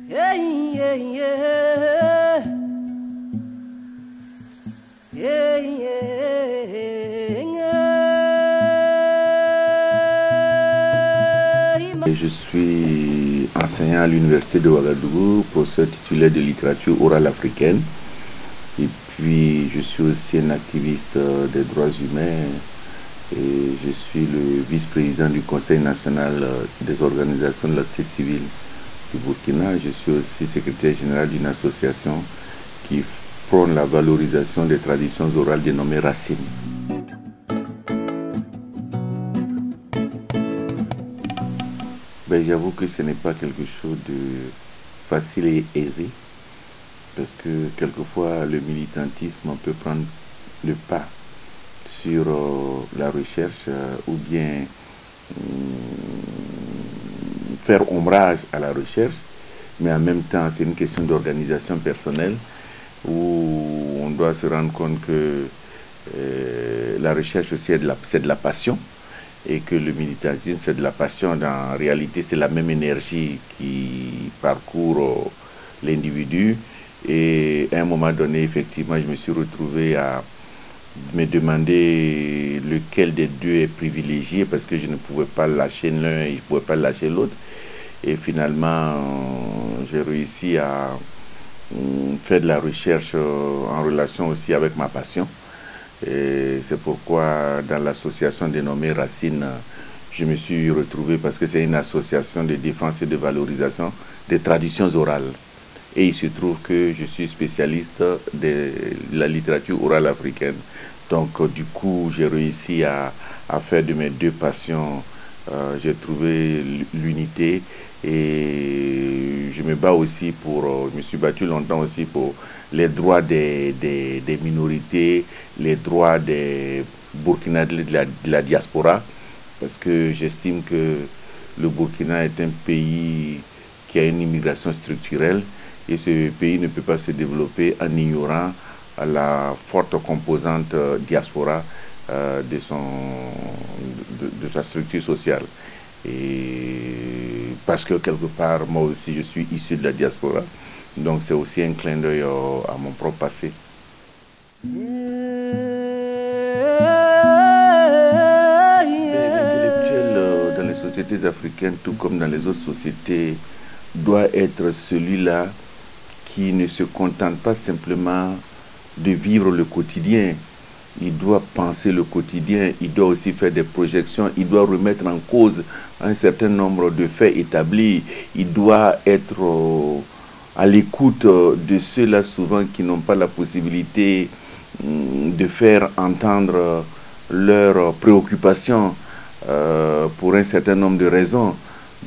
Yeah, yeah, yeah. Yeah, yeah. Je suis enseignant à l'université de Ouagadougou, professeur titulaire de littérature orale africaine. Et puis je suis aussi un activiste des droits humains et je suis le vice-président du Conseil national des organisations de la société civile du Burkina. Je suis aussi secrétaire général d'une association qui prône la valorisation des traditions orales dénommée Racine. Ben, j'avoue que ce n'est pas quelque chose de facile et aisé, parce que quelquefois le militantisme peut prendre le pas sur la recherche ou bien faire ombrage à la recherche, mais en même temps c'est une question d'organisation personnelle où on doit se rendre compte que la recherche aussi c'est de la passion, et que le militantisme c'est de la passion. En réalité c'est la même énergie qui parcourt l'individu, et à un moment donné effectivement je me suis retrouvé à me demander lequel des deux est privilégié, parce que je ne pouvais pas lâcher l'un et je ne pouvais pas lâcher l'autre. Et finalement j'ai réussi à faire de la recherche en relation aussi avec ma passion. Et c'est pourquoi dans l'association dénommée Racine, je me suis retrouvé, parce que c'est une association de défense et de valorisation des traditions orales. Et il se trouve que je suis spécialiste de la littérature orale africaine. Donc du coup, j'ai réussi à faire de mes deux passions, j'ai trouvé l'unité. Et je me bats aussi pour, je me suis battu longtemps aussi pour les droits des minorités, les droits des Burkinabés de la diaspora, parce que j'estime que le Burkina est un pays qui a une immigration structurelle, et ce pays ne peut pas se développer en ignorant la forte composante diaspora de sa structure sociale. Et parce que quelque part, moi aussi, je suis issu de la diaspora, donc c'est aussi un clin d'œil à mon propre passé. L'intellectuel dans les sociétés africaines, tout comme dans les autres sociétés, doit être celui-là qui ne se contente pas simplement de vivre le quotidien. Il doit penser le quotidien, il doit aussi faire des projections, il doit remettre en cause un certain nombre de faits établis, il doit être à l'écoute de ceux-là souvent qui n'ont pas la possibilité de faire entendre leurs préoccupations pour un certain nombre de raisons.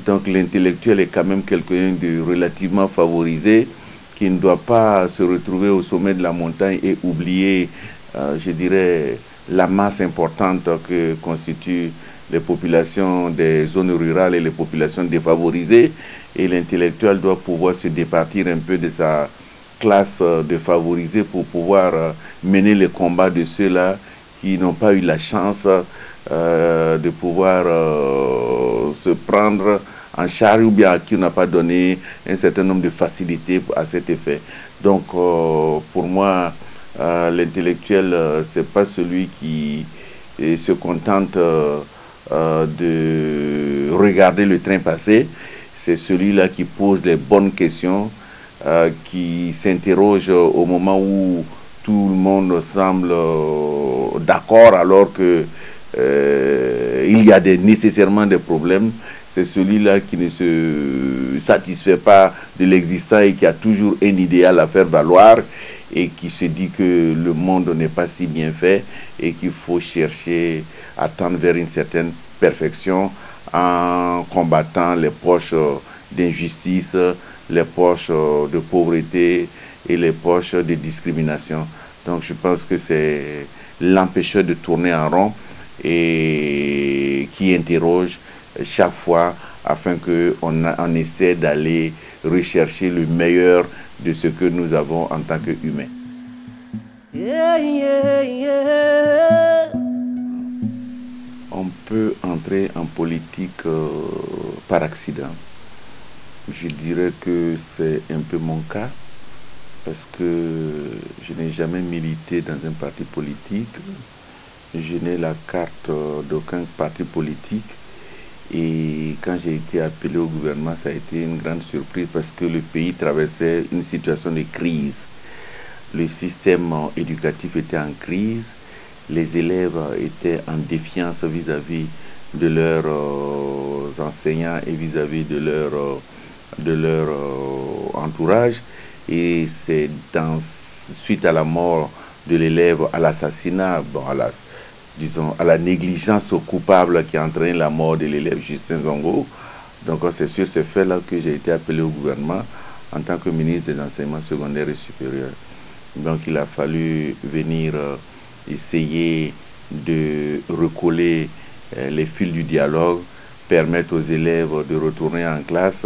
Donc l'intellectuel est quand même quelqu'un de relativement favorisé, qui ne doit pas se retrouver au sommet de la montagne et oublier, je dirais, la masse importante que constituent les populations des zones rurales et les populations défavorisées. Et l'intellectuel doit pouvoir se départir un peu de sa classe défavorisée pour pouvoir mener les combats de ceux-là qui n'ont pas eu la chance de pouvoir se prendre en charge, ou bien à qui on n'a pas donné un certain nombre de facilités à cet effet. Donc pour moi, l'intellectuel, c'est pas celui qui se contente de regarder le train passer, c'est celui-là qui pose les bonnes questions, qui s'interroge au moment où tout le monde semble d'accord, alors que il y a nécessairement des problèmes. C'est celui-là qui ne se satisfait pas de l'existant et qui a toujours un idéal à faire valoir, et qui se dit que le monde n'est pas si bien fait et qu'il faut chercher à tendre vers une certaine perfection en combattant les poches d'injustice, les poches de pauvreté et les poches de discrimination. Donc je pense que c'est l'empêcheur de tourner en rond et qui interroge chaque fois, afin qu'on essaie d'aller rechercher le meilleur de ce que nous avons en tant qu'humains. On peut entrer en politique par accident. Je dirais que c'est un peu mon cas, parce que je n'ai jamais milité dans un parti politique. Je n'ai la carte d'aucun parti politique. Et quand j'ai été appelé au gouvernement, ça a été une grande surprise parce que le pays traversait une situation de crise. Le système éducatif était en crise. Les élèves étaient en défiance vis-à-vis de leurs enseignants et vis-à-vis de leur entourage. Et c'est suite à la mort de l'élève, à l'assassinat, bon, disons, à la négligence coupable qui a entraîné la mort de l'élève Justin Zongo. Donc c'est sur ces faits-là que j'ai été appelé au gouvernement en tant que ministre des enseignements secondaires et supérieurs. Donc il a fallu venir essayer de recoller les fils du dialogue, permettre aux élèves de retourner en classe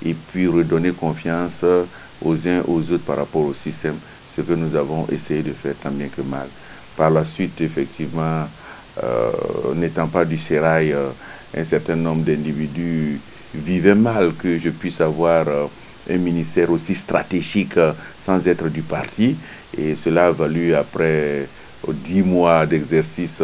et puis redonner confiance aux uns aux autres par rapport au système, ce que nous avons essayé de faire tant bien que mal. Par la suite, effectivement, n'étant pas du sérail, un certain nombre d'individus vivaient mal que je puisse avoir un ministère aussi stratégique sans être du parti. Et cela a valu, après 10 mois d'exercice,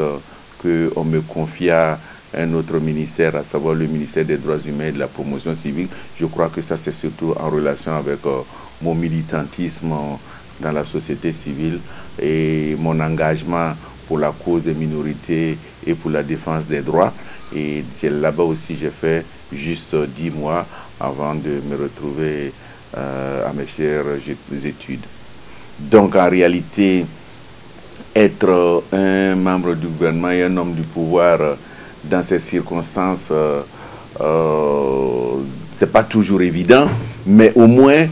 qu'on me confia un autre ministère, à savoir le ministère des Droits humains et de la promotion civile. Je crois que ça, c'est surtout en relation avec mon militantisme dans la société civile et mon engagement pour la cause des minorités et pour la défense des droits. Et là-bas aussi, j'ai fait juste 10 mois avant de me retrouver à mes chères études. Donc, en réalité, être un membre du gouvernement et un homme du pouvoir dans ces circonstances, c'est pas toujours évident, mais au moins,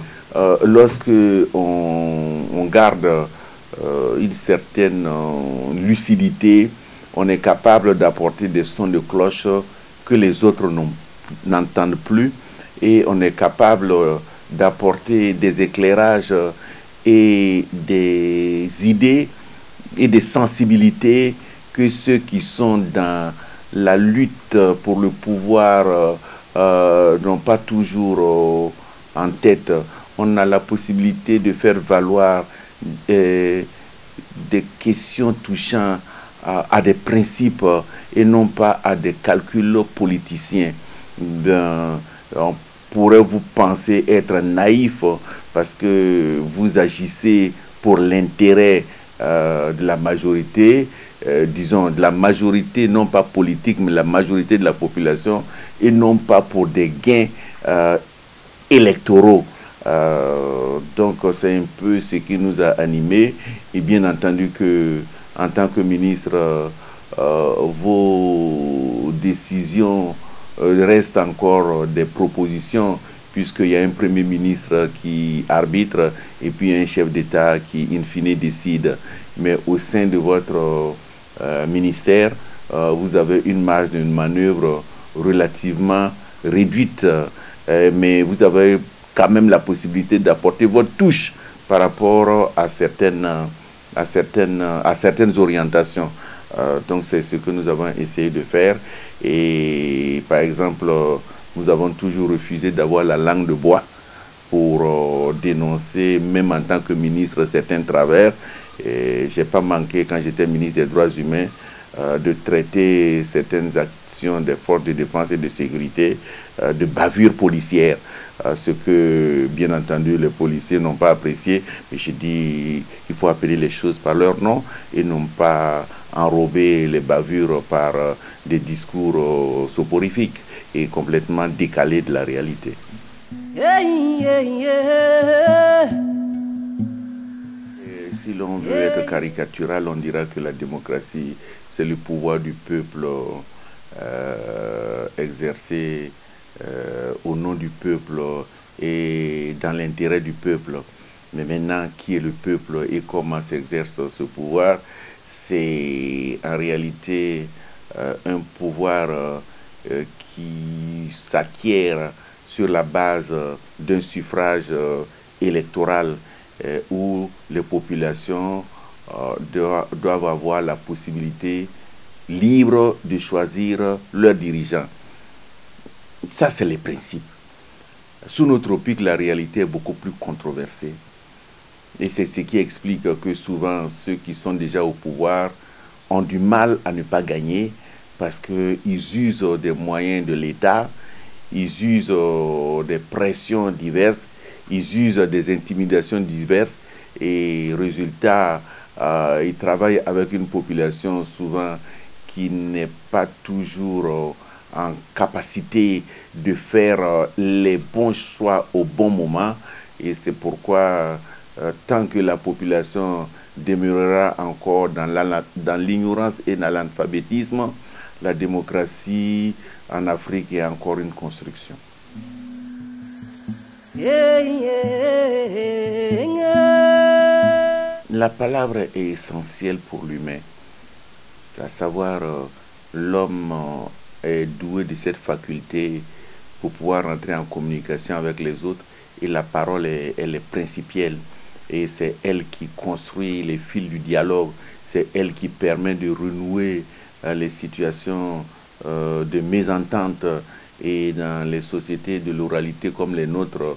lorsque on garde une certaine lucidité, on est capable d'apporter des sons de cloche que les autres n'entendent plus, et on est capable d'apporter des éclairages et des idées et des sensibilités que ceux qui sont dans la lutte pour le pouvoir n'ont pas toujours en tête. On a la possibilité de faire valoir des questions touchant à des principes et non pas à des calculs politiciens. On pourrait vous penser être naïf parce que vous agissez pour l'intérêt de la majorité, disons de la majorité non pas politique mais la majorité de la population, et non pas pour des gains électoraux. Donc c'est un peu ce qui nous a animés, et bien entendu que en tant que ministre, vos décisions restent encore des propositions, puisqu'il y a un premier ministre qui arbitre et puis un chef d'État qui in fine décide. Mais au sein de votre ministère, vous avez une marge de manœuvre relativement réduite, mais vous avez quand même la possibilité d'apporter votre touche par rapport à certaines orientations. Donc c'est ce que nous avons essayé de faire. Et par exemple, nous avons toujours refusé d'avoir la langue de bois pour dénoncer, même en tant que ministre, certains travers. Je n'ai pas manqué, quand j'étais ministre des Droits humains, de traiter certaines actions des forces de défense et de sécurité de bavures policières. Ce que, bien entendu, les policiers n'ont pas apprécié. Mais je dis qu'il faut appeler les choses par leur nom et non pas enrober les bavures par des discours soporifiques et complètement décalés de la réalité. Si l'on veut être caricatural, on dira que la démocratie, c'est le pouvoir du peuple exercé au nom du peuple et dans l'intérêt du peuple. Mais maintenant, qui est le peuple et comment s'exerce ce pouvoir, c'est en réalité un pouvoir qui s'acquiert sur la base d'un suffrage électoral où les populations doivent avoir la possibilité libre de choisir leurs dirigeants. Ça, c'est les principes. Sous nos tropiques, la réalité est beaucoup plus controversée. Et c'est ce qui explique que souvent ceux qui sont déjà au pouvoir ont du mal à ne pas gagner parce qu'ils usent des moyens de l'État, ils usent des pressions diverses, ils usent des intimidations diverses et résultat, ils travaillent avec une population souvent qui n'est pas toujours en capacité de faire les bons choix au bon moment. Et c'est pourquoi tant que la population demeurera encore dans l'ignorance et dans l'analphabétisme, la démocratie en Afrique est encore une construction. La palabra est essentielle pour l'humain, à savoir l'homme est doué de cette faculté pour pouvoir entrer en communication avec les autres et la parole elle est principielle et c'est elle qui construit les fils du dialogue, c'est elle qui permet de renouer les situations de mésentente et dans les sociétés de l'oralité comme les nôtres,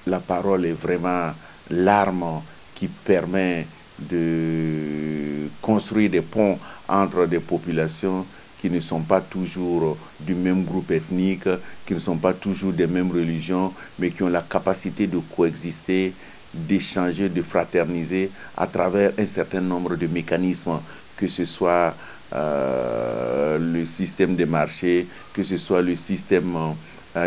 la parole est vraiment l'arme qui permet de construire des ponts entre des populations qui ne sont pas toujours du même groupe ethnique, qui ne sont pas toujours des mêmes religions, mais qui ont la capacité de coexister, d'échanger, de fraterniser à travers un certain nombre de mécanismes, que ce soit le système des marchés, que ce soit le système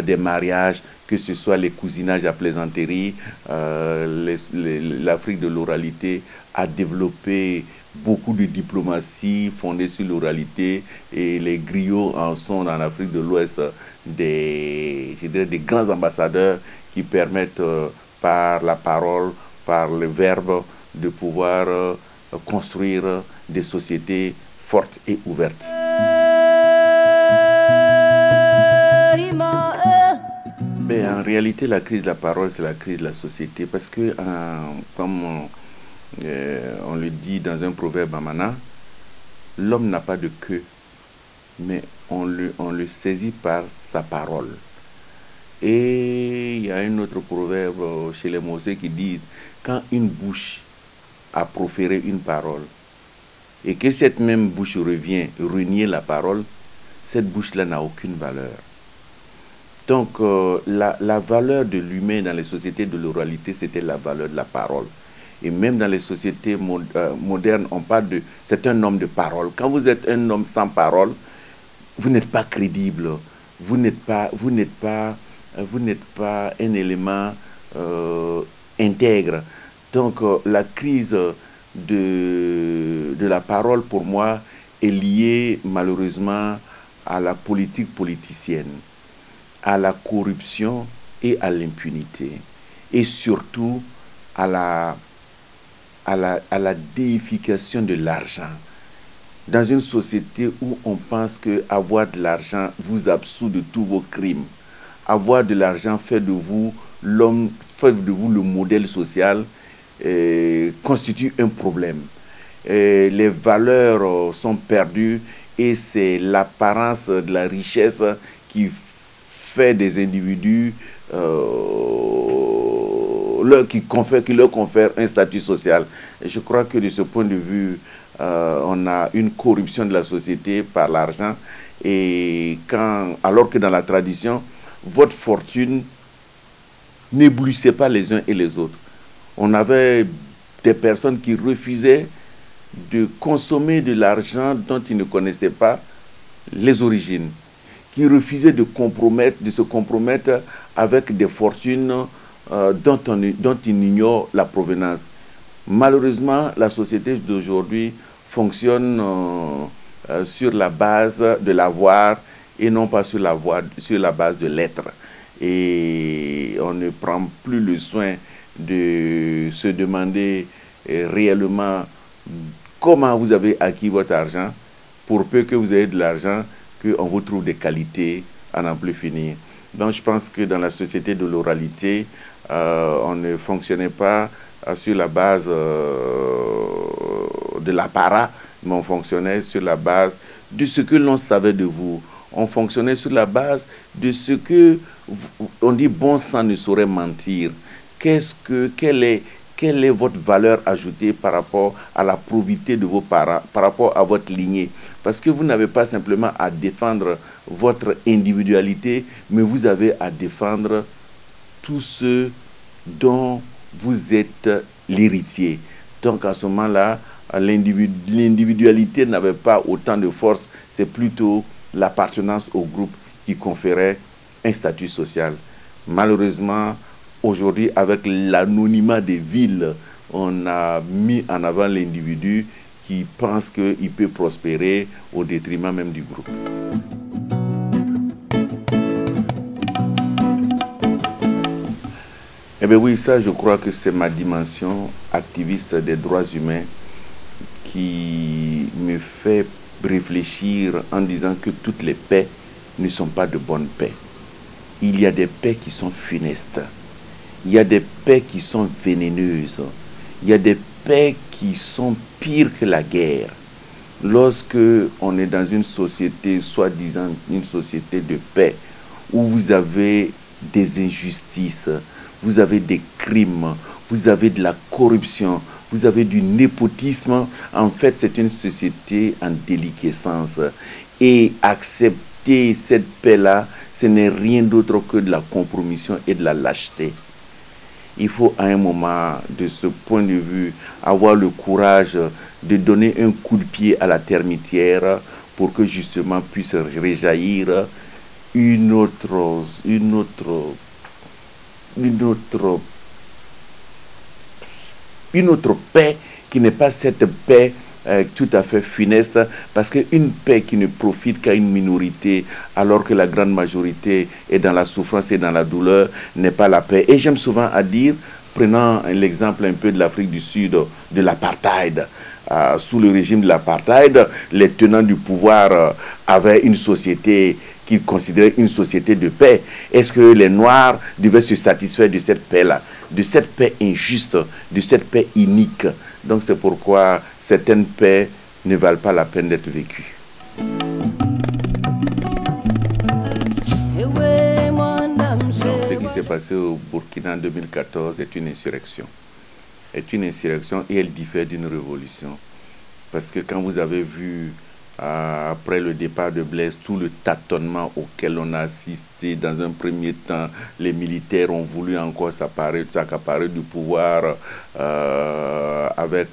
des mariages, que ce soit les cousinages à plaisanterie. L'Afrique de l'oralité a développé beaucoup de diplomatie fondée sur l'oralité et les griots en sont en Afrique de l'Ouest des grands ambassadeurs qui permettent par la parole, par le verbe, de pouvoir construire des sociétés fortes et ouvertes. Mais en réalité, la crise de la parole, c'est la crise de la société parce que, comme on le dit dans un proverbe amana, l'homme n'a pas de queue, mais on le saisit par sa parole. Et il y a un autre proverbe chez les Mosées qui dit, quand une bouche a proféré une parole, et que cette même bouche revient renier la parole, cette bouche-là n'a aucune valeur. Donc, la valeur de l'humain dans les sociétés de l'oralité, c'était la valeur de la parole. Et même dans les sociétés modernes, on parle de... C'est un homme de parole. Quand vous êtes un homme sans parole, vous n'êtes pas crédible. Vous n'êtes pas un élément intègre. Donc, la crise de la parole, pour moi, est liée malheureusement à la politique politicienne, à la corruption et à l'impunité. Et surtout à la déification de l'argent. Dans une société où on pense qu'avoir de l'argent vous absout de tous vos crimes, avoir de l'argent fait de vous l'homme, fait de vous le modèle social, constitue un problème. Les valeurs sont perdues et c'est l'apparence de la richesse qui fait des individus qui leur confère un statut social. Et je crois que de ce point de vue, on a une corruption de la société par l'argent. Et alors que dans la tradition, votre fortune n'éblouissait pas les uns et les autres. On avait des personnes qui refusaient de consommer de l'argent dont ils ne connaissaient pas les origines, qui refusaient de se compromettre avec des fortunes dont ils ignorent la provenance. Malheureusement, la société d'aujourd'hui fonctionne sur la base de l'avoir et non pas sur la base de l'être. Et on ne prend plus le soin de se demander réellement comment vous avez acquis votre argent, pour peu que vous ayez de l'argent, qu'on vous trouve des qualités à n'en plus finir. Donc je pense que dans la société de l'oralité, on ne fonctionnait pas sur la base de l'apparat, mais on fonctionnait sur la base de ce que l'on savait de vous. On fonctionnait sur la base de ce que On dit bon sang ne saurait mentir. Quelle est votre valeur ajoutée par rapport à la probité de vos parents, par rapport à votre lignée? Parce que vous n'avez pas simplement à défendre votre individualité, mais vous avez à défendre tous ceux dont vous êtes l'héritier. Donc à ce moment-là, l'individualité n'avait pas autant de force, c'est plutôt l'appartenance au groupe qui conférait un statut social. Malheureusement, aujourd'hui, avec l'anonymat des villes, on a mis en avant l'individu qui pense qu'il peut prospérer au détriment même du groupe. Eh bien oui, ça je crois que c'est ma dimension activiste des droits humains qui me fait réfléchir en disant que toutes les paix ne sont pas de bonnes paix. Il y a des paix qui sont funestes. Il y a des paix qui sont vénéneuses. Il y a des paix qui sont pires que la guerre. Lorsque on est dans une société, soi-disant une société de paix, où vous avez des injustices, vous avez des crimes, vous avez de la corruption, vous avez du népotisme, en fait c'est une société en déliquescence. Et accepter cette paix-là, ce n'est rien d'autre que de la compromission et de la lâcheté. Il faut à un moment, de ce point de vue, avoir le courage de donner un coup de pied à la termitière pour que justement puisse réjaillir une autre paix qui n'est pas cette paix tout à fait funeste, parce qu'une paix qui ne profite qu'à une minorité alors que la grande majorité est dans la souffrance et dans la douleur n'est pas la paix. Et j'aime souvent à dire, prenant l'exemple un peu de l'Afrique du Sud, de l'apartheid. Sous le régime de l'apartheid, les tenants du pouvoir avaient une société qu'ils considéraient une société de paix. Est-ce que les Noirs devaient se satisfaire de cette paix-là, de cette paix injuste, de cette paix inique? Donc c'est pourquoi certaines paix ne valent pas la peine d'être vécues. Ce qui s'est passé au Burkina en 2014 est une insurrection. Et elle diffère d'une révolution. Parce que quand vous avez vu, après le départ de Blaise, tout le tâtonnement auquel on a assisté dans un premier temps, les militaires ont voulu encore s'accaparer du pouvoir avec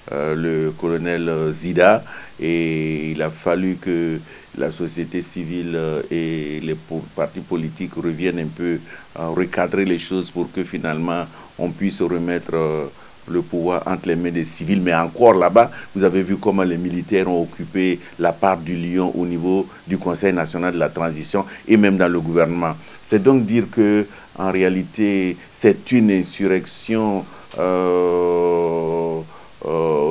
le colonel Zida, et il a fallu que la société civile et les partis politiques reviennent un peu recadrer les choses pour que finalement on puisse remettre le pouvoir entre les mains des civils. Mais encore là-bas, vous avez vu comment les militaires ont occupé la part du lion au niveau du Conseil national de la transition et même dans le gouvernement. C'est donc dire que en réalité, c'est une insurrection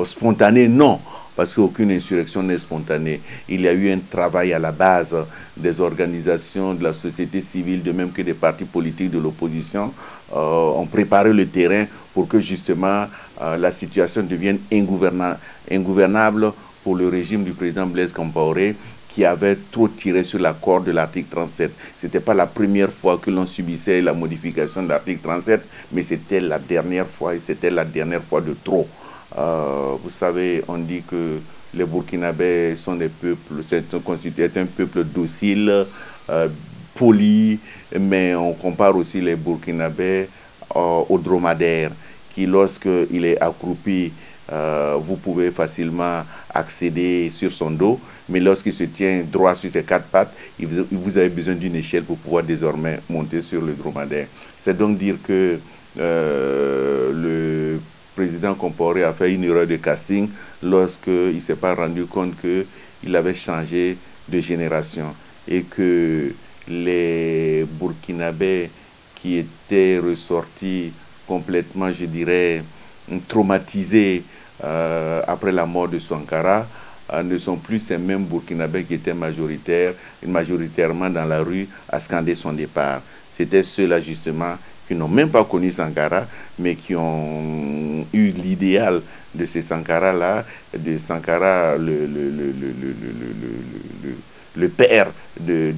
spontanée, non. Parce qu'aucune insurrection n'est spontanée. Il y a eu un travail à la base des organisations de la société civile, de même que des partis politiques de l'opposition, ont préparé le terrain pour que justement la situation devienne ingouvernable pour le régime du président Blaise Compaoré, qui avait trop tiré sur la corde de l'article 37. Ce n'était pas la première fois que l'on subissait la modification de l'article 37, mais c'était la dernière fois, et c'était la dernière fois de trop. Vous savez, on dit que les Burkinabés sont des peuples, constituent un peuple docile, poli, mais on compare aussi les Burkinabés aux dromadaires, qui lorsqu'il est accroupi, vous pouvez facilement accéder sur son dos, mais lorsqu'il se tient droit sur ses quatre pattes, vous avez besoin d'une échelle pour pouvoir désormais monter sur le dromadaire. C'est donc dire que le président Compaoré a fait une erreur de casting lorsqu'il ne s'est pas rendu compte qu'il avait changé de génération et que les Burkinabés qui étaient ressortis complètement, je dirais, traumatisés après la mort de Sankara ne sont plus ces mêmes Burkinabés qui étaient majoritairement dans la rue à scander son départ. C'était ceux-là justement qui n'ont même pas connu Sankara, mais qui ont eu l'idéal de ces Sankara-là, de Sankara, le le père des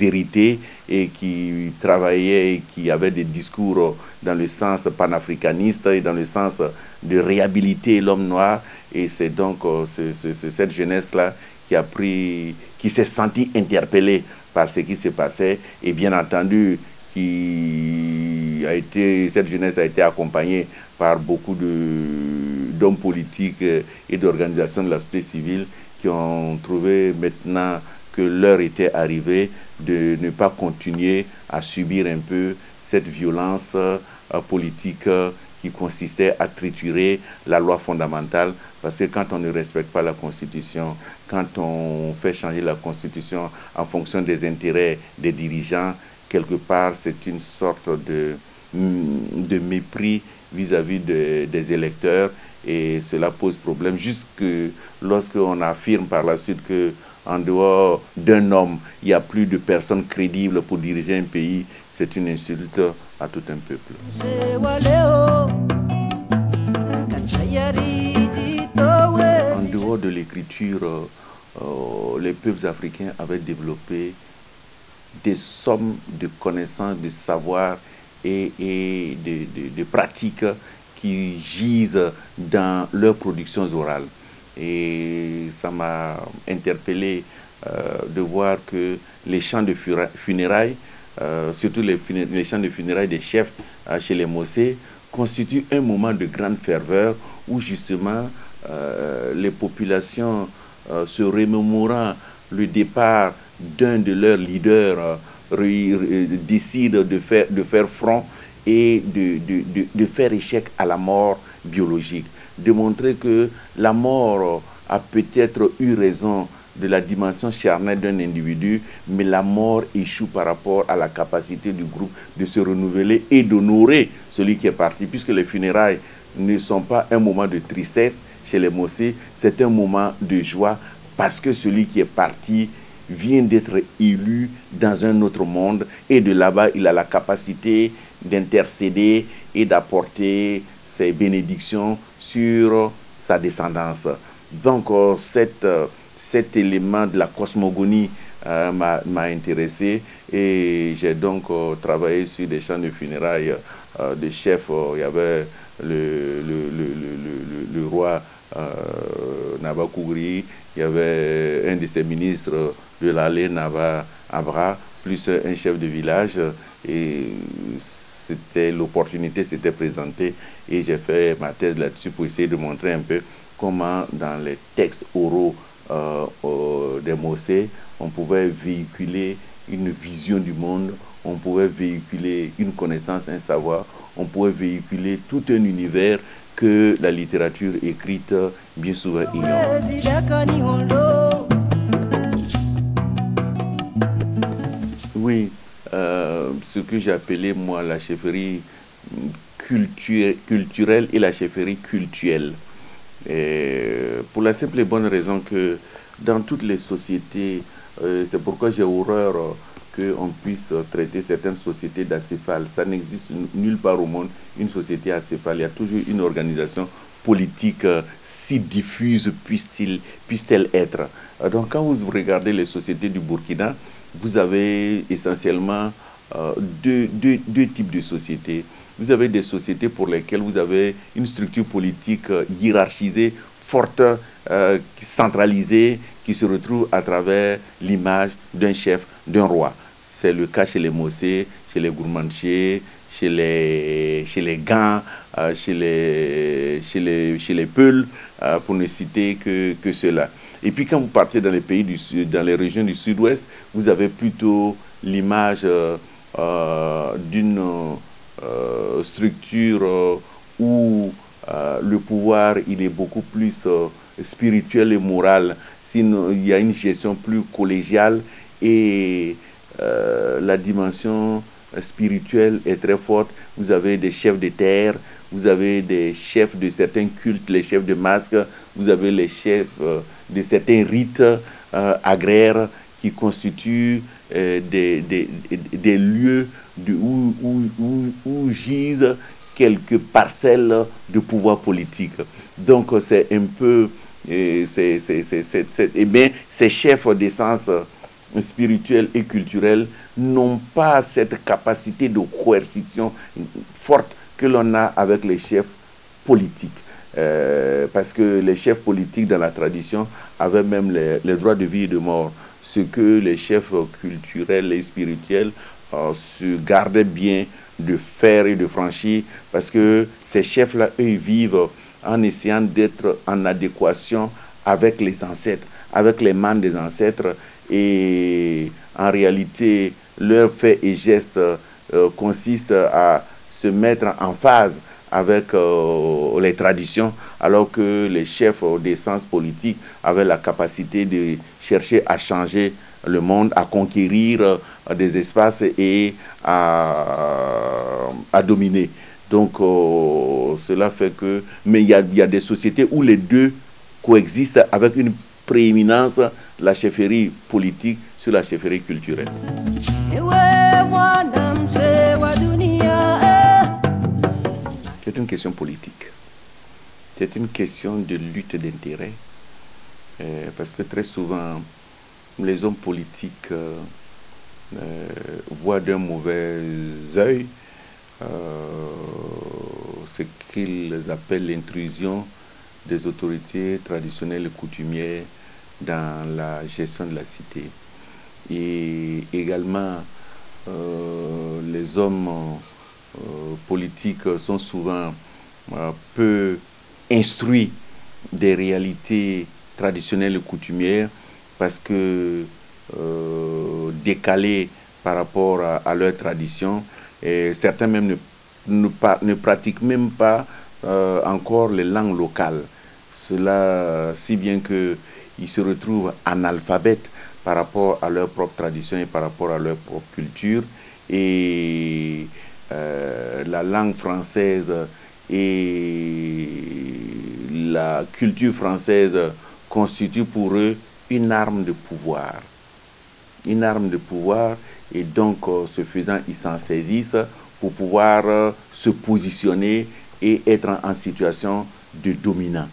hérités et qui travaillait et qui avait des discours dans le sens panafricaniste et dans le sens de réhabiliter l'homme noir. Et c'est donc cette jeunesse-là qui s'est sentie interpellée par ce qui se passait et bien entendu cette jeunesse a été accompagnée par beaucoup d'hommes politiques et d'organisations de la société civile qui ont trouvé maintenant que l'heure était arrivée de ne pas continuer à subir un peu cette violence politique qui consistait à triturer la loi fondamentale, parce que quand on ne respecte pas la Constitution, quand on fait changer la Constitution en fonction des intérêts des dirigeants, quelque part c'est une sorte de mépris vis-à-vis des électeurs, et cela pose problème jusque lorsqu'on affirme par la suite que en dehors d'un homme, il n'y a plus de personnes crédibles pour diriger un pays. C'est une insulte à tout un peuple. En dehors de l'écriture, les peuples africains avaient développé des sommes de connaissances, de savoir et de pratiques qui gisent dans leurs productions orales. Et ça m'a interpellé de voir que les chants de funérailles, surtout les chants de funérailles des chefs chez les Mossé, constituent un moment de grande ferveur où justement les populations se remémorant le départ d'un de leurs leaders décident de faire front et de faire échec à la mort biologique, de montrer que la mort a peut-être eu raison de la dimension charnelle d'un individu, mais la mort échoue par rapport à la capacité du groupe de se renouveler et d'honorer celui qui est parti, puisque les funérailles ne sont pas un moment de tristesse chez les Mossé, c'est un moment de joie, parce que celui qui est parti vient d'être élu dans un autre monde, et de là-bas, il a la capacité d'intercéder et d'apporter ses bénédictions sur sa descendance. Donc, cet élément de la cosmogonie m'a intéressé, et j'ai donc travaillé sur des chants de funérailles des chefs. Il y avait le roi Naba Kougri, il y avait un de ses ministres de l'Allée, Naba Abra, plus un chef de village, et l'opportunité s'était présentée, et j'ai fait ma thèse là-dessus pour essayer de montrer un peu comment dans les textes oraux des Mossé, on pouvait véhiculer une vision du monde, on pouvait véhiculer une connaissance, un savoir, on pouvait véhiculer tout un univers que la littérature écrite bien souvent ignore. Oui, ce que j'ai appelé moi la chefferie culturelle et la chefferie cultuelle. Pour la simple et bonne raison que dans toutes les sociétés, c'est pourquoi j'ai horreur qu'on puisse traiter certaines sociétés d'acéphales. Ça n'existe nulle part au monde une société acéphale. Il y a toujours une organisation politique, si diffuse puisse-t-elle être. Donc quand vous regardez les sociétés du Burkina, vous avez essentiellement deux types de sociétés. Vous avez des sociétés pour lesquelles vous avez une structure politique hiérarchisée, forte, centralisée, qui se retrouve à travers l'image d'un chef, d'un roi. C'est le cas chez les Mossé, chez les Gourmanché, chez les Gans, chez les Peuls, pour ne citer que cela. Et puis quand vous partez dans les pays dans les régions du sud-ouest, vous avez plutôt l'image d'une structure où le pouvoir il est beaucoup plus spirituel et moral. Sinon, il y a une gestion plus collégiale, et la dimension spirituelle est très forte. Vous avez des chefs de terre, vous avez des chefs de certains cultes, les chefs de masques, vous avez les chefs de certains rites agraires qui constituent des lieux où gisent quelques parcelles de pouvoir politique. Donc c'est un peu ces chefs d'essence spirituelle et culturelle n'ont pas cette capacité de coercition forte que l'on a avec les chefs politiques. Parce que les chefs politiques dans la tradition avaient même les droits de vie et de mort. Ce que les chefs culturels et spirituels se gardaient bien de faire et de franchir, parce que ces chefs-là, eux, ils vivent en essayant d'être en adéquation avec les ancêtres, avec les mannes des ancêtres, et en réalité, leurs faits et gestes consistent à se mettre en phase avec les traditions, alors que les chefs d'essence politique avaient la capacité de chercher à changer le monde, à conquérir des espaces et à dominer. Donc cela fait que... Mais il y a des sociétés où les deux coexistent avec une prééminence, la chefferie politique sur la chefferie culturelle. C'est une question politique. C'est une question de lutte d'intérêts. Parce que très souvent, les hommes politiques voient d'un mauvais œil ce qu'ils appellent l'intrusion des autorités traditionnelles et coutumières dans la gestion de la cité. Et également, les hommes politiques sont souvent peu instruits des réalités traditionnelles et coutumières, parce que décalés par rapport à leur tradition, et certains même ne pratiquent même pas encore les langues locales. Cela si bien qu'ils se retrouvent analphabètes par rapport à leur propre tradition et par rapport à leur propre culture. Et la langue française et la culture française constituent pour eux une arme de pouvoir. Une arme de pouvoir, et donc ce faisant, ils s'en saisissent pour pouvoir se positionner et être en situation de dominant.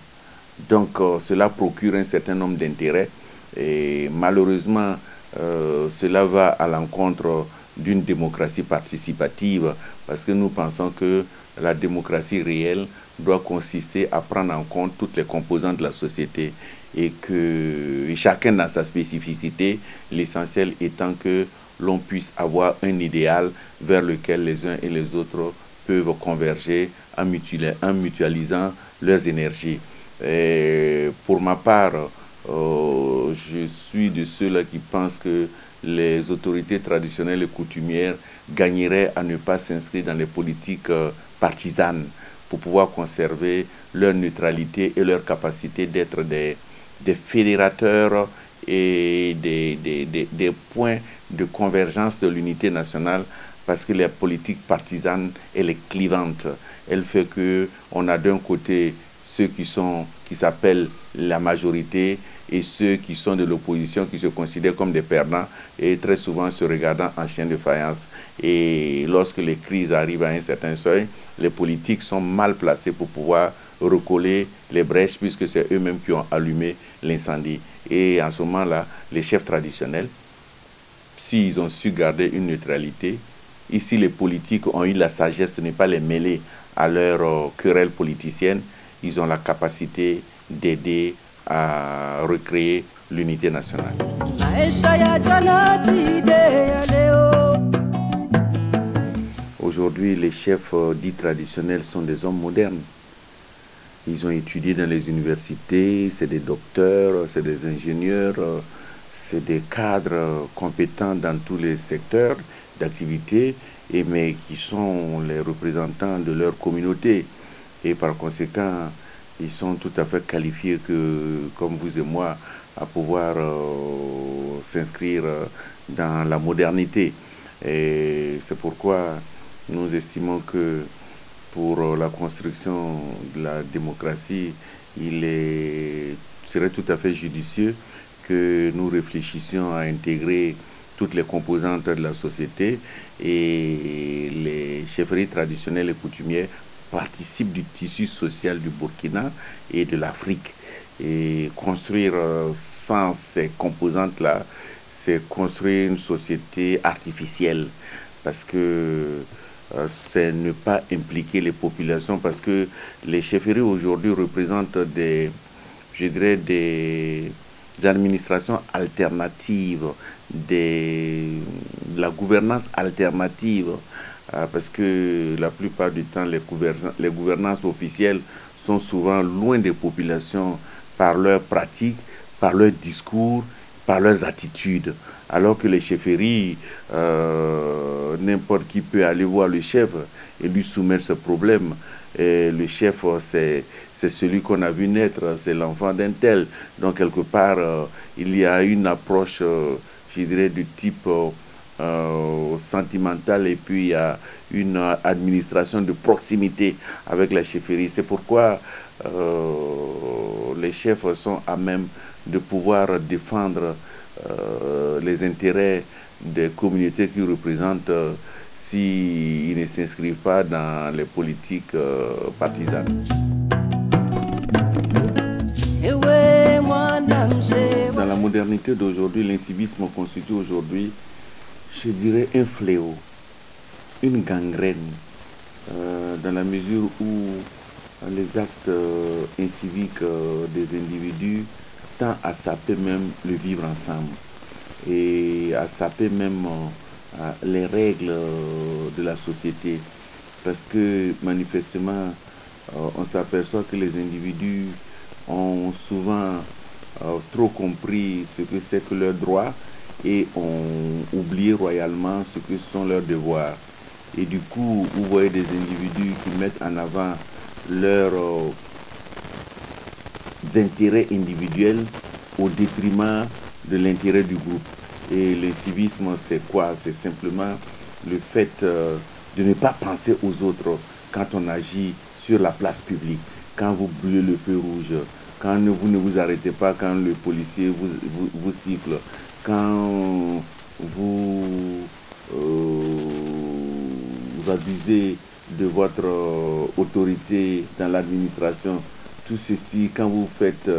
Donc cela procure un certain nombre d'intérêts, et malheureusement cela va à l'encontre d'une démocratie participative, parce que nous pensons que la démocratie réelle doit consister à prendre en compte toutes les composantes de la société, et que chacun dans sa spécificité, l'essentiel étant que l'on puisse avoir un idéal vers lequel les uns et les autres peuvent converger en mutualisant leurs énergies. Et pour ma part, je suis de ceux-là qui pensent que les autorités traditionnelles et coutumières gagneraient à ne pas s'inscrire dans les politiques partisanes, pour pouvoir conserver leur neutralité et leur capacité d'être des fédérateurs et des points de convergence de l'unité nationale, parce que la politique partisane, elle est clivante. Elle fait qu'on a d'un côté ceux qui s'appellent la majorité, et ceux qui sont de l'opposition, qui se considèrent comme des perdants, et très souvent se regardant en chien de faïence. Et lorsque les crises arrivent à un certain seuil, les politiques sont mal placés pour pouvoir recoller les brèches, puisque c'est eux-mêmes qui ont allumé l'incendie. Et en ce moment-là, les chefs traditionnels, s'ils ont su garder une neutralité, ici les politiques ont eu la sagesse de ne pas les mêler à leurs querelles politiciennes, ils ont la capacité d'aider à recréer l'unité nationale. Aujourd'hui, les chefs dits traditionnels sont des hommes modernes. Ils ont étudié dans les universités, c'est des docteurs, c'est des ingénieurs, c'est des cadres compétents dans tous les secteurs d'activité, mais qui sont les représentants de leur communauté. Et par conséquent, ils sont tout à fait qualifiés, comme vous et moi, à pouvoir s'inscrire dans la modernité. Et c'est pourquoi nous estimons que pour la construction de la démocratie, il serait tout à fait judicieux que nous réfléchissions à intégrer toutes les composantes de la société, et les chefferies traditionnelles et coutumières participent du tissu social du Burkina et de l'Afrique. Et construire sans ces composantes-là, c'est construire une société artificielle. Parce que c'est ne pas impliquer les populations. Parce que les chefferies aujourd'hui représentent je dirais des administrations alternatives, de la gouvernance alternative, parce que la plupart du temps, les gouvernances officielles sont souvent loin des populations par leurs pratiques, par leurs discours, par leurs attitudes. Alors que les chefferies, n'importe qui peut aller voir le chef et lui soumettre ce problème. Et le chef, c'est celui qu'on a vu naître, c'est l'enfant d'un tel. Donc, quelque part, il y a une approche, je dirais, du type sentimental, et puis il y a une administration de proximité avec la chefferie. C'est pourquoi les chefs sont à même de pouvoir défendre les intérêts des communautés qu'ils représentent s'ils ne s'inscrivent pas dans les politiques partisanes. Dans la modernité d'aujourd'hui, l'incivisme constitue aujourd'hui, je dirais, un fléau, une gangrène, dans la mesure où les actes inciviques des individus tendent à saper même le vivre ensemble et à saper même les règles de la société. Parce que manifestement, on s'aperçoit que les individus ont souvent trop compris ce que c'est que leurs droits et ont oublié royalement ce que sont leurs devoirs. Et du coup, vous voyez des individus qui mettent en avant leurs intérêts individuels au détriment de l'intérêt du groupe. Et le civisme, c'est quoi? C'est simplement le fait de ne pas penser aux autres quand on agit sur la place publique, quand vous brûlez le feu rouge, quand vous ne vous arrêtez pas, quand le policier vous siffle, quand vous abusez de votre autorité dans l'administration. Tout ceci, quand vous faites,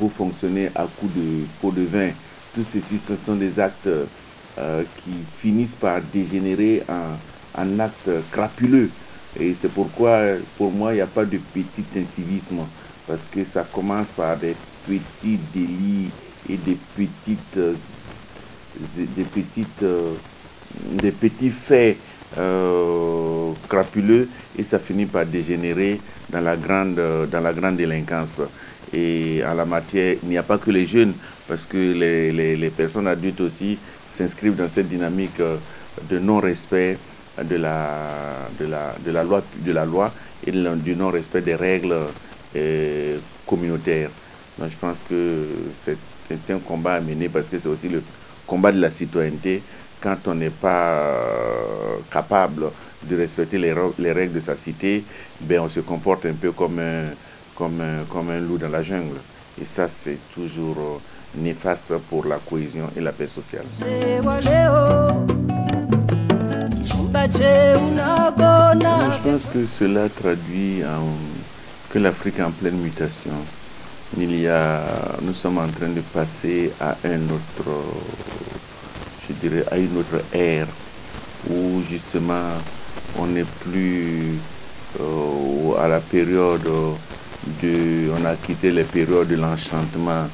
vous fonctionnez à coup de pot de vin, tout ceci, ce sont des actes qui finissent par dégénérer en actes crapuleux. Et c'est pourquoi, pour moi, il n'y a pas de petit incivisme, parce que ça commence par des petits délits et des petits faits crapuleux, et ça finit par dégénérer dans la grande délinquance. Et en la matière, il n'y a pas que les jeunes, parce que les personnes adultes aussi s'inscrivent dans cette dynamique de non-respect de la loi et du non-respect des règles communautaires. Donc je pense que c'est un combat à mener, parce que c'est aussi le combat de la citoyenneté. Quand on n'est pas capable de respecter les règles de sa cité, ben on se comporte un peu comme un loup dans la jungle. Et ça, c'est toujours néfaste pour la cohésion et la paix sociale. Je pense que cela traduit que l'Afrique est en pleine mutation. Nous sommes en train de passer à à une autre ère où justement on n'est plus à la période on a quitté les périodes de l'enchantement,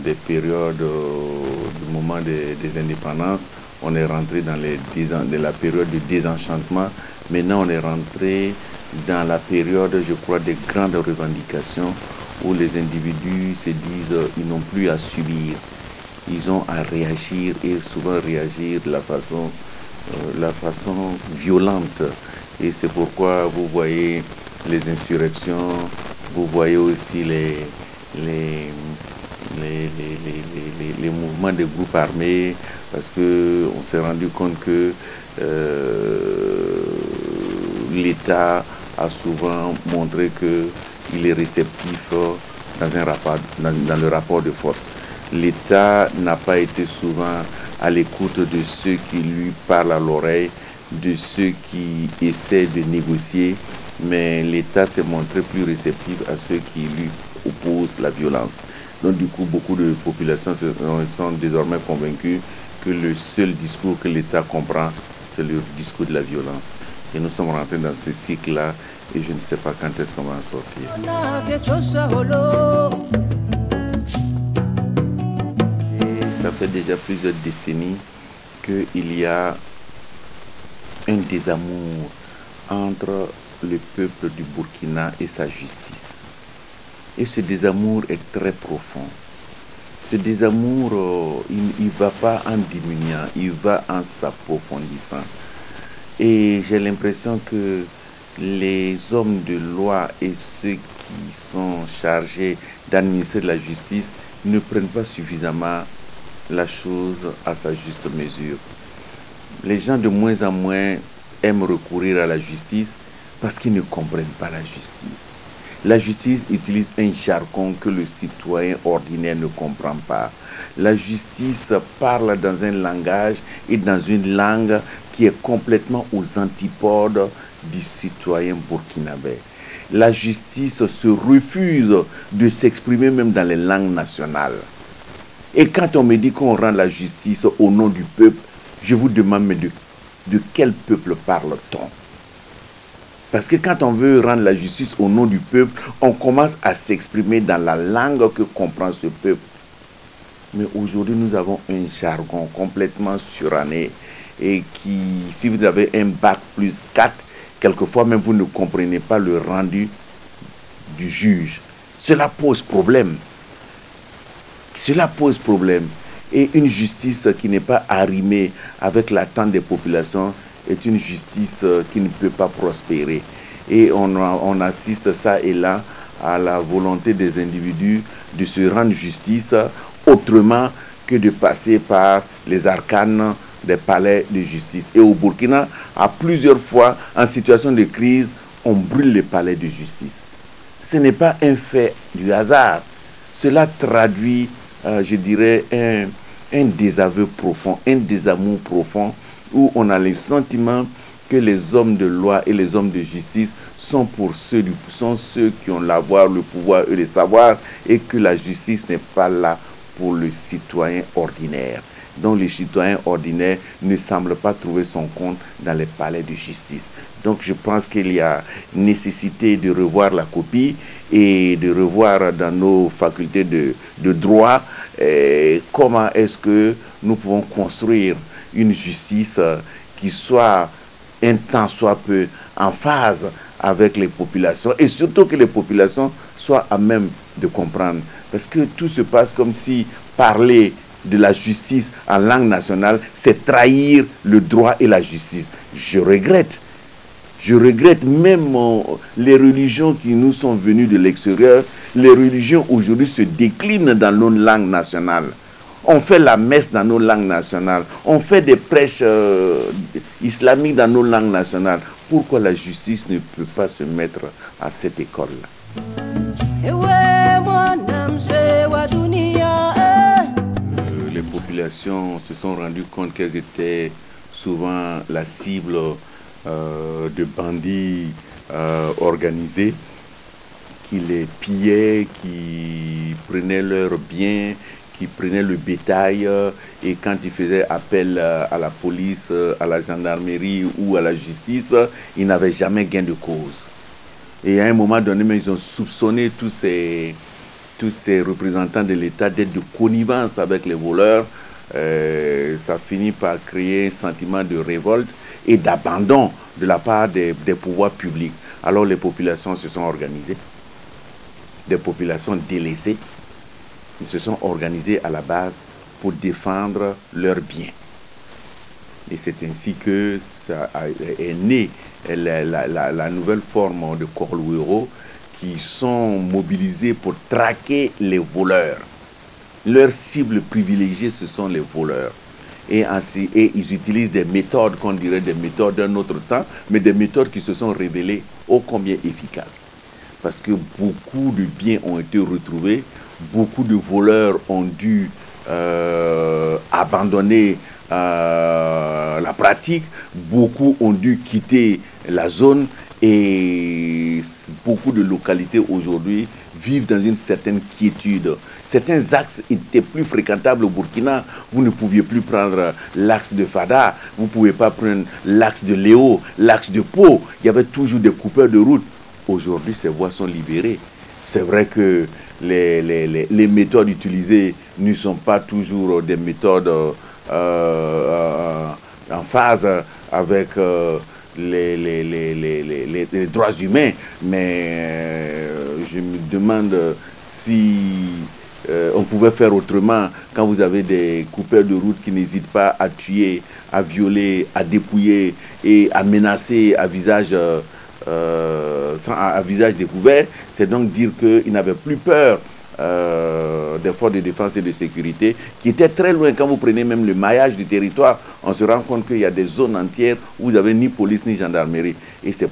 des périodes du moment des indépendances. On est rentré dans la période de désenchantement. Maintenant, on est rentré dans la période, je crois, des grandes revendications, où les individus se disent ils n'ont plus à subir. Ils ont à réagir, et souvent réagir de la façon violente. Et c'est pourquoi vous voyez les insurrections, vous voyez aussi les mouvements des groupes armés, parce qu'on s'est rendu compte que l'État a souvent montré qu'il est réceptif dans le rapport de force. L'État n'a pas été souvent à l'écoute de ceux qui lui parlent à l'oreille, de ceux qui essaient de négocier, mais l'État s'est montré plus réceptif à ceux qui lui oppose la violence. Donc du coup, beaucoup de populations sont désormais convaincues que le seul discours que l'État comprend, c'est le discours de la violence. Et nous sommes rentrés dans ce cycle-là et je ne sais pas quand est-ce qu'on va en sortir. Et ça fait déjà plusieurs décennies qu'il y a un désamour entre le peuple du Burkina et sa justice. Et ce désamour est très profond. Ce désamour, il ne va pas en diminuant, il va en s'approfondissant. Et j'ai l'impression que les hommes de loi et ceux qui sont chargés d'administrer la justice ne prennent pas suffisamment la chose à sa juste mesure. Les gens de moins en moins aiment recourir à la justice parce qu'ils ne comprennent pas la justice. La justice utilise un jargon que le citoyen ordinaire ne comprend pas. La justice parle dans un langage et dans une langue qui est complètement aux antipodes du citoyen burkinabé. La justice se refuse de s'exprimer même dans les langues nationales. Et quand on me dit qu'on rend la justice au nom du peuple, je vous demande, mais de quel peuple parle-t-on? Parce que quand on veut rendre la justice au nom du peuple, on commence à s'exprimer dans la langue que comprend ce peuple. Mais aujourd'hui, nous avons un jargon complètement suranné et qui, si vous avez un bac plus 4, quelquefois même vous ne comprenez pas le rendu du juge. Cela pose problème. Cela pose problème. Et une justice qui n'est pas arrimée avec l'attente des populations est une justice qui ne peut pas prospérer. Et on assiste ça et là à la volonté des individus de se rendre justice autrement que de passer par les arcanes des palais de justice. Et au Burkina, à plusieurs fois, en situation de crise, on brûle les palais de justice. Ce n'est pas un fait du hasard. Cela traduit, je dirais, un désaveu profond, un désamour profond, où on a le sentiment que les hommes de loi et les hommes de justice sont ceux qui ont l'avoir, le pouvoir et le savoir, et que la justice n'est pas là pour le citoyen ordinaire. Donc le citoyen ordinaire ne semble pas trouver son compte dans les palais de justice. Donc je pense qu'il y a nécessité de revoir la copie et de revoir dans nos facultés de droit comment est-ce que nous pouvons construire une justice qui soit un tant soit peu en phase avec les populations et surtout que les populations soient à même de comprendre. Parce que tout se passe comme si parler de la justice en langue nationale, c'est trahir le droit et la justice. Je regrette même les religions qui nous sont venues de l'extérieur. Les religions aujourd'hui se déclinent dans nos langues nationales. On fait la messe dans nos langues nationales. On fait des prêches islamiques dans nos langues nationales. Pourquoi la justice ne peut pas se mettre à cette école-là? Les populations se sont rendues compte qu'elles étaient souvent la cible de bandits organisés qui les pillaient, qui prenaient leurs biens, qui prenaient le bétail et quand ils faisaient appel à la police, à la gendarmerie ou à la justice, ils n'avaient jamais gain de cause. Et à un moment donné, mais ils ont soupçonné tous ces représentants de l'État d'être de connivence avec les voleurs. Ça finit par créer un sentiment de révolte et d'abandon de la part des pouvoirs publics. Alors les populations se sont organisées, des populations délaissées, ils se sont organisés à la base pour défendre leurs biens. Et c'est ainsi que ça est né la nouvelle forme de Korluero qui sont mobilisés pour traquer les voleurs. Leur cible privilégiée, ce sont les voleurs. Et ils utilisent des méthodes, qu'on dirait des méthodes d'un autre temps, mais des méthodes qui se sont révélées ô combien efficaces. Parce que beaucoup de biens ont été retrouvés, beaucoup de voleurs ont dû abandonner la pratique, beaucoup ont dû quitter la zone et beaucoup de localités aujourd'hui vivent dans une certaine quiétude. Certains axes étaient plus fréquentables au Burkina. Vous ne pouviez plus prendre l'axe de Fada, vous ne pouvez pas prendre l'axe de Léo, l'axe de Pau. Il y avait toujours des coupeurs de route. Aujourd'hui, ces voies sont libérées. C'est vrai que les méthodes utilisées ne sont pas toujours des méthodes en phase avec les droits humains, mais je me demande si on pouvait faire autrement quand vous avez des coupeurs de route qui n'hésitent pas à tuer, à violer, à dépouiller et à menacer à visage découvert. C'est donc dire qu'ils n'avaient plus peur des forces de défense et de sécurité qui étaient très loin. Quand vous prenez même le maillage du territoire, on se rend compte qu'il y a des zones entières où vous n'avez ni police ni gendarmerie. Et ces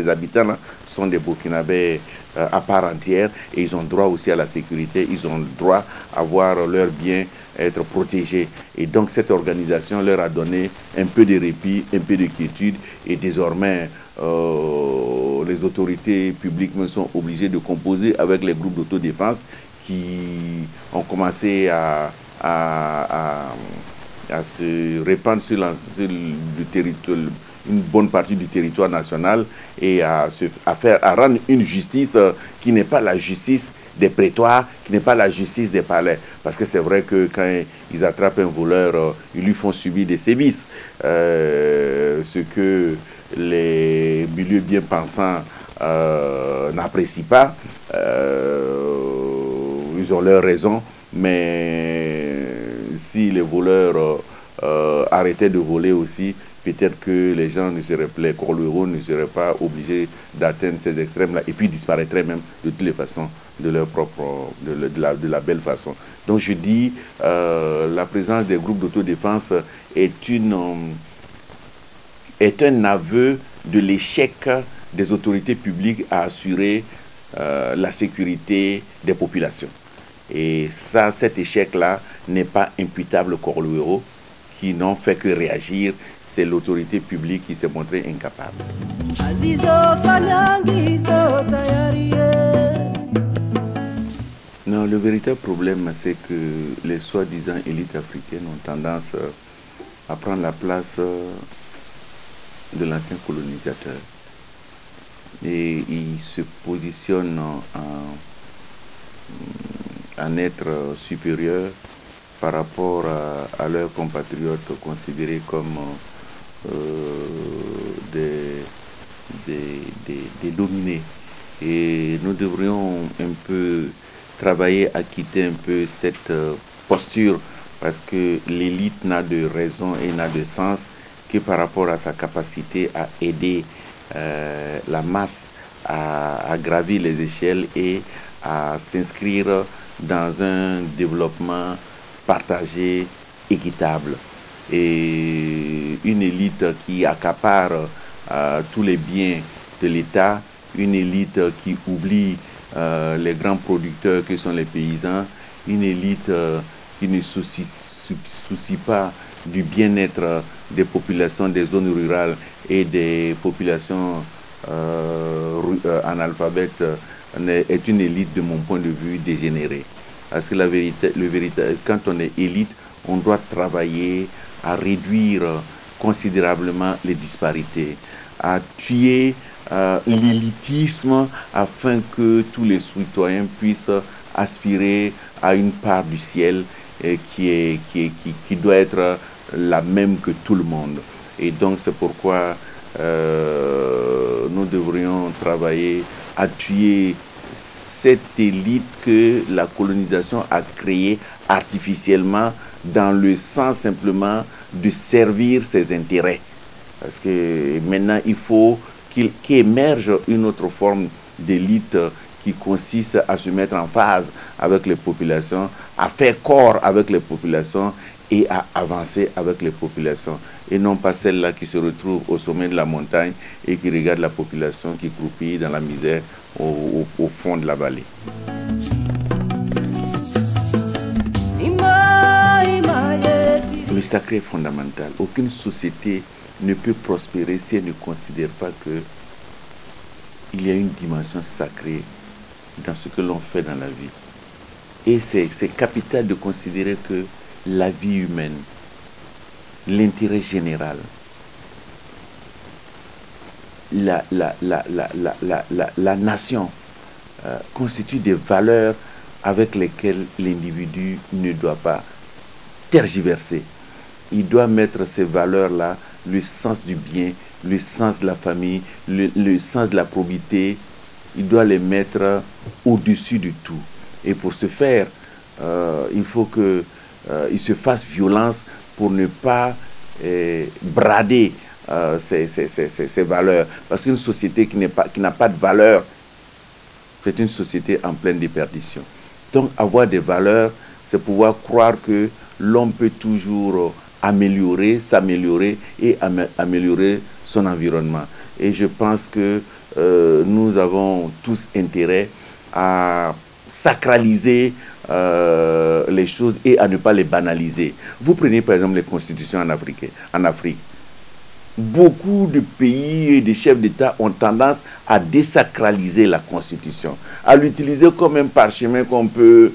habitants-là sont des Burkinabés à part entière et ils ont droit aussi à la sécurité, ils ont droit à voir leurs biens être protégés. Et donc cette organisation leur a donné un peu de répit, un peu de quiétude et désormais les autorités publiques me sont obligées de composer avec les groupes d'autodéfense qui ont commencé à se répandre sur le territoire, une bonne partie du territoire national et à rendre une justice qui n'est pas la justice des prétoires, qui n'est pas la justice des palais. Parce que c'est vrai que quand ils attrapent un voleur, ils lui font subir des sévices. Ce que les milieux bien pensants n'apprécient pas. Ils ont leurs raisons, mais si les voleurs arrêtaient de voler aussi, peut-être que les gens les Corlerots ne seraient pas obligés d'atteindre ces extrêmes-là et puis disparaîtraient même de toutes les façons, de leur propre, de la belle façon. Donc je dis, la présence des groupes d'autodéfense est un aveu de l'échec des autorités publiques à assurer la sécurité des populations. Et ça, cet échec-là n'est pas imputable aux Corlerots qui n'ont fait que réagir. C'est l'autorité publique qui s'est montrée incapable. Non, le véritable problème, c'est que les soi-disant élites africaines ont tendance à prendre la place de l'ancien colonisateur. Et ils se positionnent en être supérieurs par rapport à leurs compatriotes considérés comme des dominés. Et nous devrions un peu travailler à quitter un peu cette posture parce que l'élite n'a de raison et n'a de sens que par rapport à sa capacité à aider la masse à gravir les échelles et à s'inscrire dans un développement partagé, équitable. Et une élite qui accapare tous les biens de l'État, une élite qui oublie les grands producteurs que sont les paysans, une élite qui ne soucie pas du bien-être des populations des zones rurales et des populations analphabètes, est une élite de mon point de vue dégénérée. Parce que quand on est élite, on doit travailler à réduire considérablement les disparités, à tuer l'élitisme afin que tous les citoyens puissent aspirer à une part du ciel qui doit être la même que tout le monde. Et donc c'est pourquoi nous devrions travailler à tuer cette élite que la colonisation a créée artificiellement dans le sens simplement de servir ses intérêts. Parce que maintenant, il faut qu'émerge une autre forme d'élite qui consiste à se mettre en phase avec les populations, à faire corps avec les populations et à avancer avec les populations. Et non pas celle-là qui se retrouve au sommet de la montagne et qui regarde la population qui croupit dans la misère au fond de la vallée. Le sacré est fondamental. Aucune société ne peut prospérer si elle ne considère pas que il y a une dimension sacrée dans ce que l'on fait dans la vie. Et c'est capital de considérer que la vie humaine, l'intérêt général, la nation constitue des valeurs avec lesquelles l'individu ne doit pas tergiverser. Il doit mettre ces valeurs-là, le sens du bien, le sens de la famille, le sens de la probité, il doit les mettre au-dessus de tout. Et pour ce faire, il faut qu'il se fasse violence pour ne pas brader ces valeurs. Parce qu'une société qui n'a pas de valeur, c'est une société en pleine déperdition. Donc avoir des valeurs, c'est pouvoir croire que l'homme peut toujours améliorer, s'améliorer et améliorer son environnement. Et je pense que nous avons tous intérêt à sacraliser les choses et à ne pas les banaliser. Vous prenez par exemple les constitutions en Afrique. Beaucoup de pays et de chefs d'État ont tendance à désacraliser la Constitution, à l'utiliser comme un parchemin qu'on peut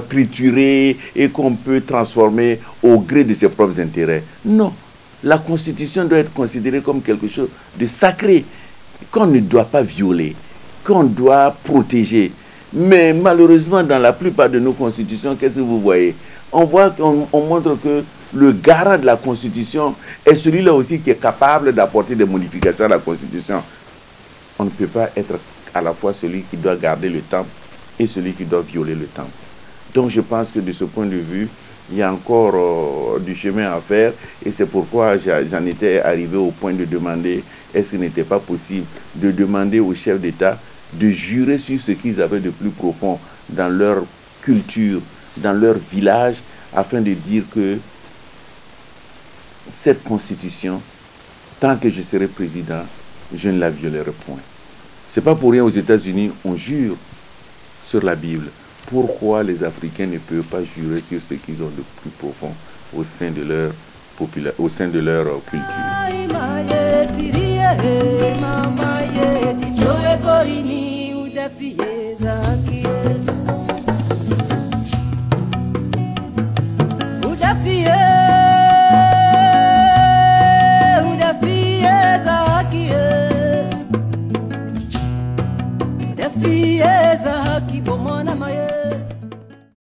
triturer et qu'on peut transformer au gré de ses propres intérêts. Non, la Constitution doit être considérée comme quelque chose de sacré, qu'on ne doit pas violer, qu'on doit protéger. Mais malheureusement, dans la plupart de nos constitutions, qu'est-ce que vous voyez? On montre que le garant de la Constitution est celui-là aussi qui est capable d'apporter des modifications à la Constitution. On ne peut pas être à la fois celui qui doit garder le temple et celui qui doit violer le temple. Donc je pense que de ce point de vue, il y a encore du chemin à faire et c'est pourquoi j'en étais arrivé au point de demander est-ce qu'il n'était pas possible de demander aux chefs d'État de jurer sur ce qu'ils avaient de plus profond dans leur culture, dans leur village, afin de dire que cette constitution, tant que je serai président, je ne la violerai point. Ce n'est pas pour rien aux États-Unis, on jure sur la Bible. Pourquoi les Africains ne peuvent pas jurer sur ce qu'ils ont de plus profond au sein de leur culture? Fie